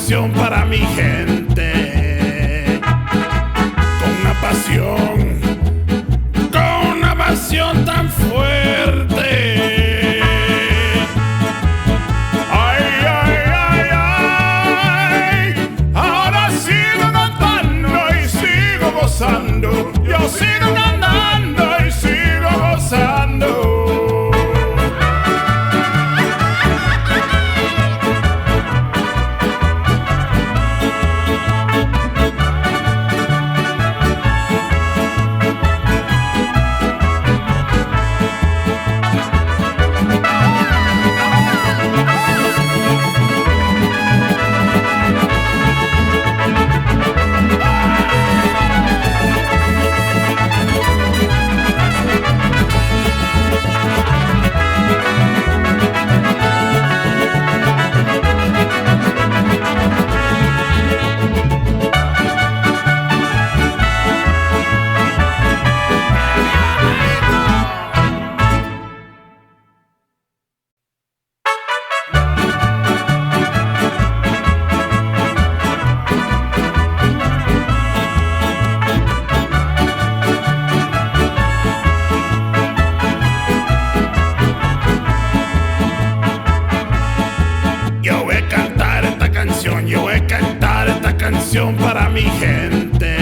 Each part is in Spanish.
canción para mi gente, con una pasión tan fuerte. Ay, ay, ay, ay, ahora sigo cantando y sigo gozando, yo sigo cantando y sigo gozando. Para mi gente,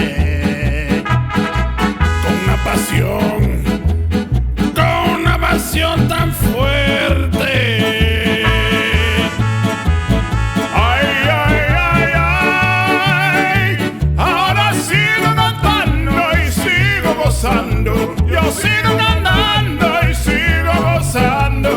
con una pasión tan fuerte. Ay, ay, ay, ay, ahora sigo cantando y sigo gozando, yo sigo cantando y sigo gozando.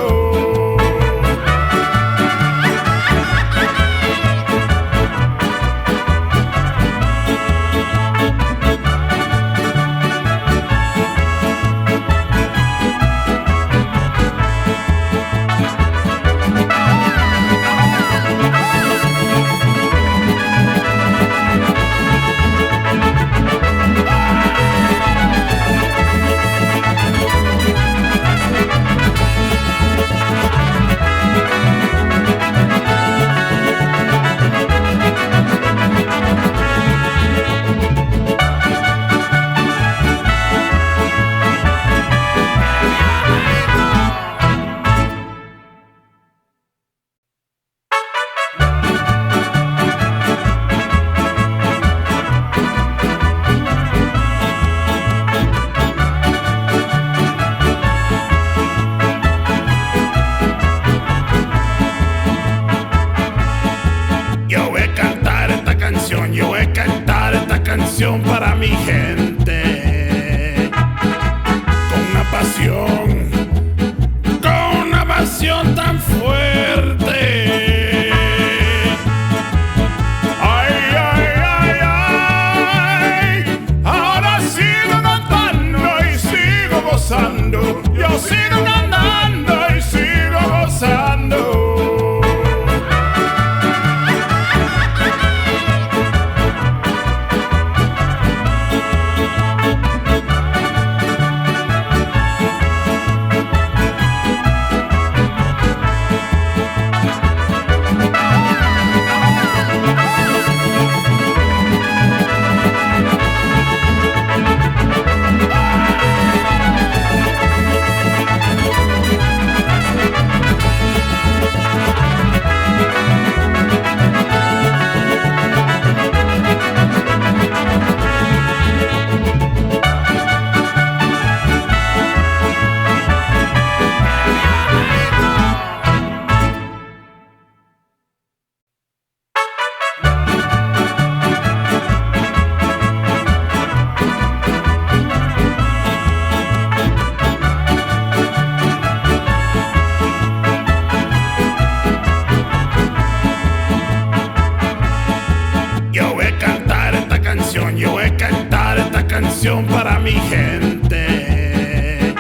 Para mi gente, con una pasión tan fuerte. Ay, ay, ay, ay, ahora sigo cantando y sigo gozando, yo sigo cantando y sigo gozando. Para mi gente,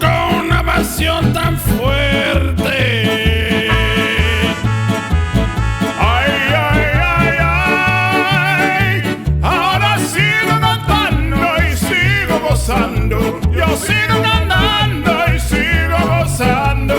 con una pasión tan fuerte. Ay, ay, ay, ay, ahora sigo cantando y sigo gozando, yo sigo cantando y sigo gozando.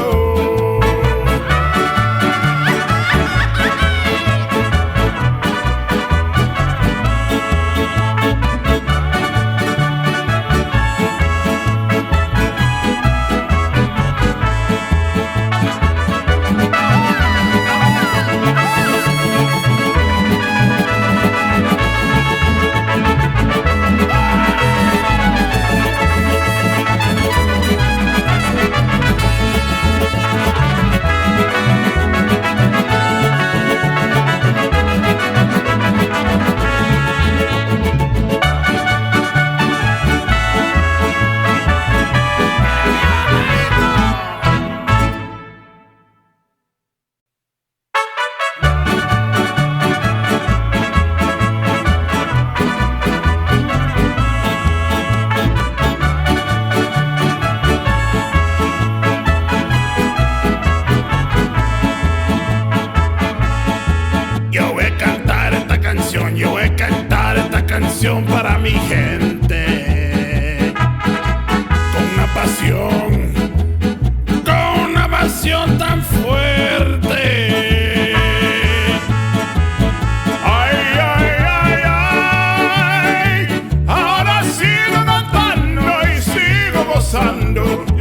mi gente con una pasión tan fuerte. Ay, ay, ay, ay, ahora sigo cantando y sigo gozando.